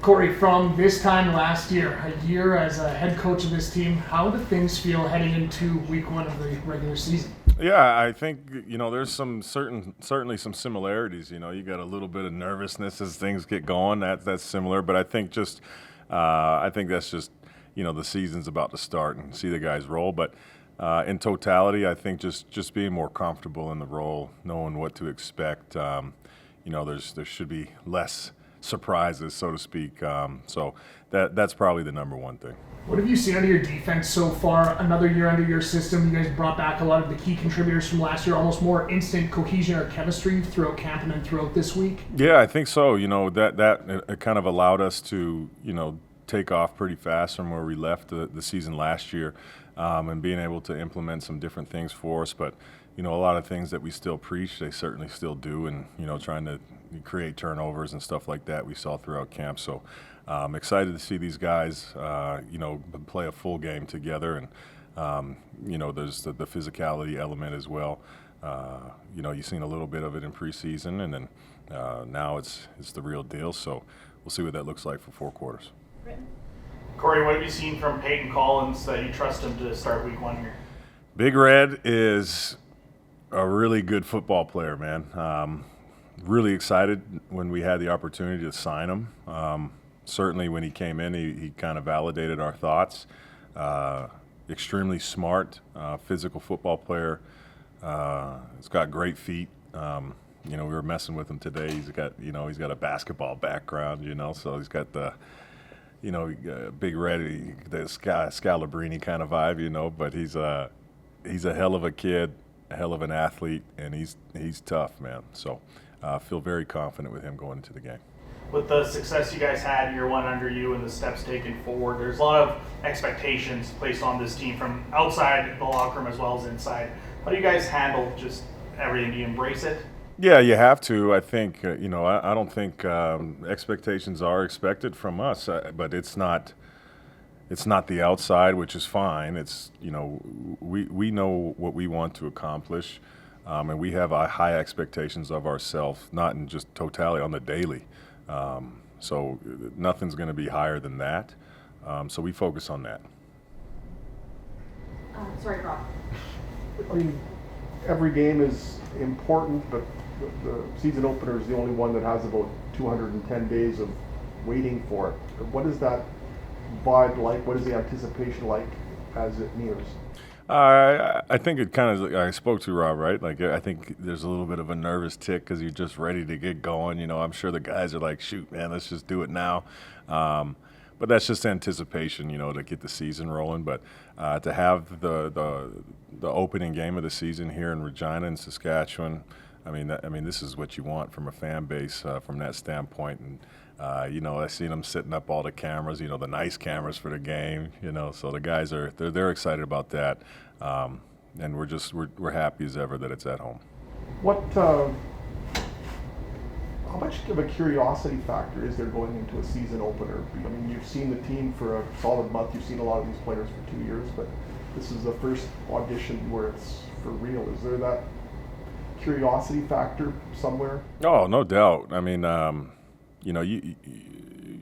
Corey, from this time last year, a year as a head coach of this team, how do things feel heading into week one of the regular season? Yeah, I think there's certainly some similarities. You got a little bit of nervousness as things get going. That's similar, but I think that's just the season's about to start and see the guys roll. But in totality, I think just being more comfortable in the role, knowing what to expect. There should be less surprises, so to speak. So that's probably the number one thing. What have you seen out of your defense so far? Another year under your system, you guys brought back a lot of the key contributors from last year, almost more instant cohesion or chemistry throughout camp and then throughout this week. Yeah, I think so. That it kind of allowed us to take off pretty fast from where we left the season last year, and being able to implement some different things for us. But a lot of things that we still preach, they certainly still do, and trying to create turnovers and stuff like that we saw throughout camp. So excited to see these guys play a full game together, and there's the physicality element as well. You've seen a little bit of it in preseason, and then now it's the real deal. So we'll see what that looks like for 4 quarters. Corey, what have you seen from Peyton Collins that you trust him to start week one here? Big Red is a really good football player, man. Really excited when we had the opportunity to sign him. Certainly when he came in, he kind of validated our thoughts. Extremely smart, physical football player. He's got great feet. We were messing with him today. He's got a basketball background, so he's got the Big Red, the Scalabrini kind of vibe, but he's a hell of a kid, a hell of an athlete, and he's tough, man. So I feel very confident with him going into the game. With the success you guys had year one under you and the steps taken forward, there's a lot of expectations placed on this team from outside the locker room as well as inside. How do you guys handle just everything? Do you embrace it? Yeah, you have to. I think, I don't think expectations are expected from us, but it's not the outside, which is fine. It's, we know what we want to accomplish, and we have high expectations of ourselves, not in just totality, on the daily. So nothing's going to be higher than that. So we focus on that. Sorry, Rob. I mean, every game is important, but the season opener is the only one that has about 210 days of waiting for it. What is that vibe like? What is the anticipation like as it nears? I think it kind of, I spoke to Rob, right? Like, I think there's a little bit of a nervous tick because you're just ready to get going. I'm sure the guys are like, shoot, man, let's just do it now. But that's just anticipation, to get the season rolling. But to have the opening game of the season here in Regina and Saskatchewan, I mean, this is what you want from a fan base from that standpoint. And I've seen them setting up all the cameras, the nice cameras for the game. So the guys they're excited about that, and we're happy as ever that it's at home. How much of a curiosity factor is there going into a season opener? I mean, you've seen the team for a solid month. You've seen a lot of these players for 2 years, but this is the first audition where it's for real. Is there that curiosity factor somewhere? Oh, no doubt. I mean,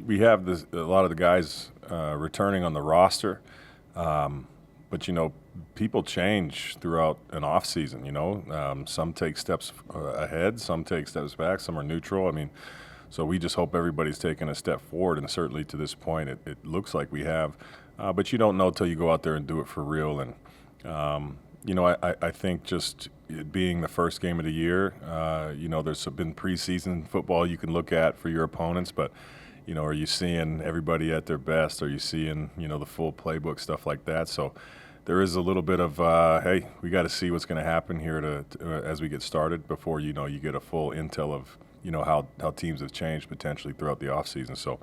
we have a lot of the guys returning on the roster, but people change throughout an off season. Some take steps ahead, some take steps back, some are neutral. I mean, so we just hope everybody's taking a step forward, and certainly to this point, it looks like we have. But you don't know till you go out there and do it for real. And I think just it being the first game of the year, there's been preseason football you can look at for your opponents, but are you seeing everybody at their best? Are you seeing the full playbook, stuff like that? So there is a little bit of hey, we got to see what's going to happen here to as we get started before you get a full intel of how teams have changed potentially throughout the offseason. So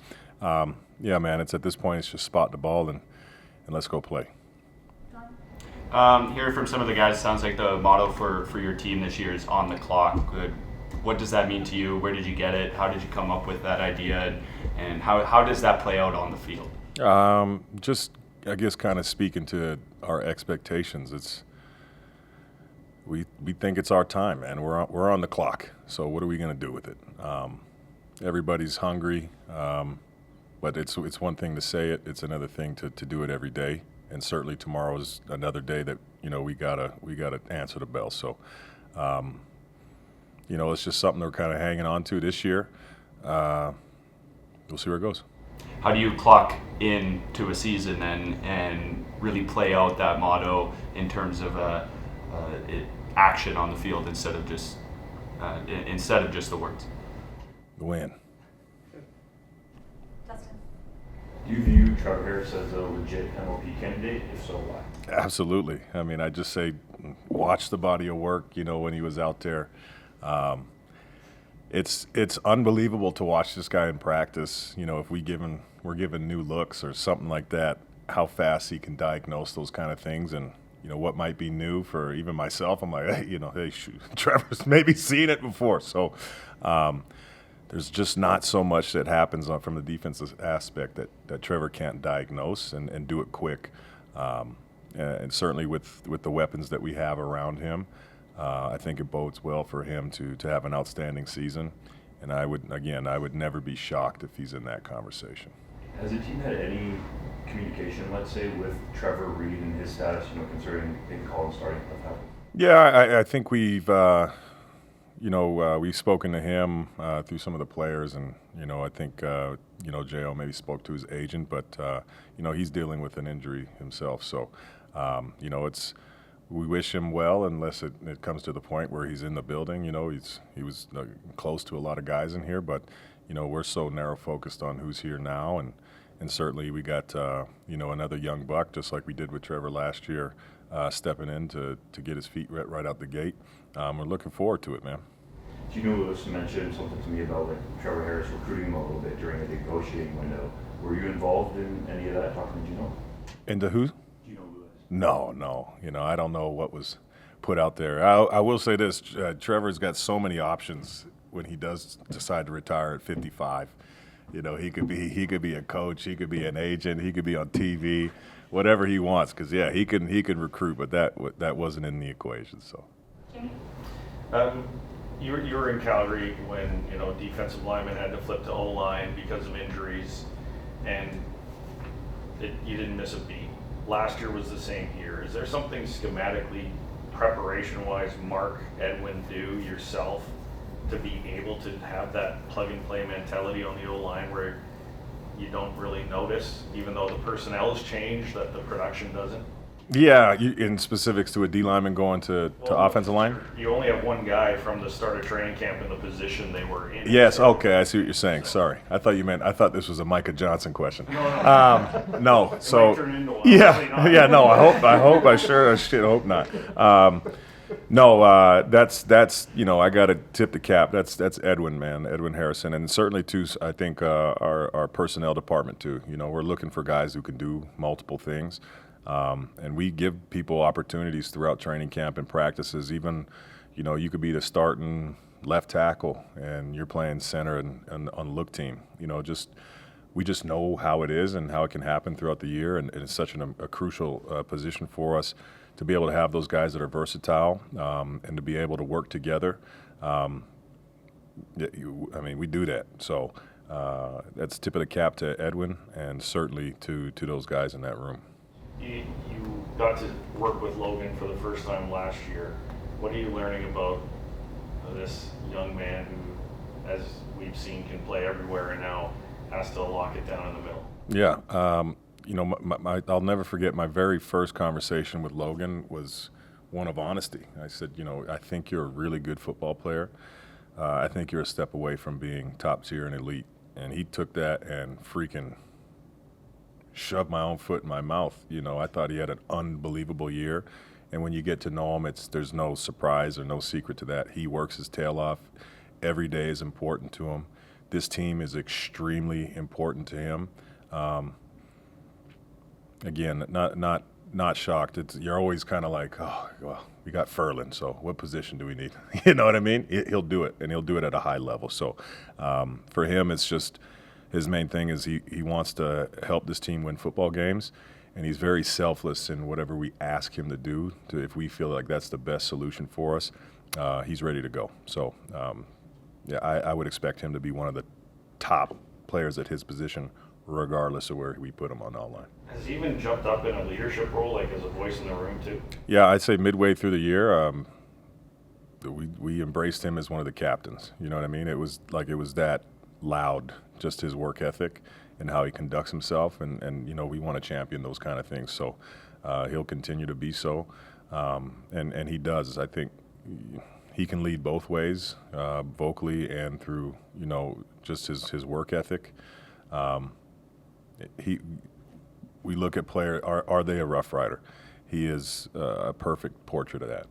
yeah, man, it's at this point it's just spot the ball and let's go play. Hearing from some of the guys, sounds like the motto for your team this year is on the clock. What does that mean to you? Where did you get it? How did you come up with that idea? And how does that play out on the field? Just, I guess, kind of speaking to our expectations. We think it's our time, man. We're on the clock. So what are we going to do with it? Everybody's hungry. but it's one thing to say it; it's another thing to do it every day. And certainly tomorrow is another day that we gotta answer the bell. So, it's just something we're kind of hanging on to this year. We'll see where it goes. How do you clock into a season and really play out that motto in terms of action on the field instead of just the words? Win. Justin. Do you view Trevor Harris as a legit MLB candidate? If so, why? Absolutely. I mean, I just say watch the body of work, when he was out there. It's unbelievable to watch this guy in practice. If we're given new looks or something like that, how fast he can diagnose those kind of things. And, what might be new for even myself, I'm like, hey, shoot, Trevor's maybe seen it before. So there's just not so much that happens from the defensive aspect that Trevor can't diagnose and do it quick. And certainly with the weapons that we have around him, I think it bodes well for him to have an outstanding season. And I would never be shocked if he's in that conversation. Has the team had any communication, let's say, with Trevor Reed and his status, considering they call him starting stuff happen? Yeah, I think we've spoken to him through some of the players, and I think Jo maybe spoke to his agent, but he's dealing with an injury himself. So we wish him well, unless it comes to the point where he's in the building. He was close to a lot of guys in here, but we're so narrow focused on who's here now, and certainly we got another young buck, just like we did with Trevor last year, stepping in to get his feet right out the gate. We're looking forward to it, man. Gino Lewis mentioned something to me about Trevor Harris recruiting him a little bit during the negotiating window. Were you involved in any of that, talking to Gino? Into who? Gino Lewis. No. I don't know what was put out there. I will say this: Trevor's got so many options when he does decide to retire at 55. He could be a coach, he could be an agent, he could be on TV, whatever he wants. Because he can recruit, but that wasn't in the equation. So. Jamie. You were in Calgary when defensive linemen had to flip to O-line because of injuries, and you didn't miss a beat. Last year was the same here. Is there something schematically, preparation-wise, Mark, Edwin do yourself to be able to have that plug-and-play mentality on the O-line where you don't really notice, even though the personnel has changed, that the production doesn't? Yeah, in specifics to a D lineman going to offensive line? You only have one guy from the start of training camp in the position they were in. Yes, okay, I see what you're saying. Sorry. I thought this was a Micah Johnson question. No. So It might turn into one. Hopefully not. yeah, no, I sure hope not. That's I got to tip the cap. That's Edwin, man, Edwin Harrison, and certainly too, I think our personnel department too. We're looking for guys who can do multiple things. And we give people opportunities throughout training camp and practices. Even, you could be the starting left tackle and you're playing center and on look team. We just know how it is and how it can happen throughout the year, and it's such a crucial position for us to be able to have those guys that are versatile and to be able to work together. We do that. So that's tip of the cap to Edwin and certainly to those guys in that room. You got to work with Logan for the first time last year. What are you learning about this young man who, as we've seen, can play everywhere and now has to lock it down in the middle? Yeah. I'll never forget my very first conversation with Logan was one of honesty. I said, I think you're a really good football player. I think you're a step away from being top tier and elite. And he took that and freaking shoved my own foot in my mouth. I thought he had an unbelievable year, and when you get to know him, there's no surprise or no secret to that. He works his tail off. Every day is important to him. This team is extremely important to him. Again, not shocked. You're always kind of like, oh, well, we got Ferland, so what position do we need? You know what I mean? He'll do it, and he'll do it at a high level. So for him, it's just his main thing is he wants to help this team win football games, and he's very selfless in whatever we ask him to do. If we feel like that's the best solution for us, he's ready to go. So, I would expect him to be one of the top players at his position regardless of where we put him on the line. Has he even jumped up in a leadership role, like as a voice in the room too? Yeah, I'd say midway through the year, we embraced him as one of the captains. You know what I mean? It was that loud, just his work ethic and how he conducts himself, and we want to champion those kind of things. So he'll continue to be so, and he does. I think he can lead both ways, vocally and through just his work ethic. We look at player, are they a Rough Rider? He is a perfect portrait of that.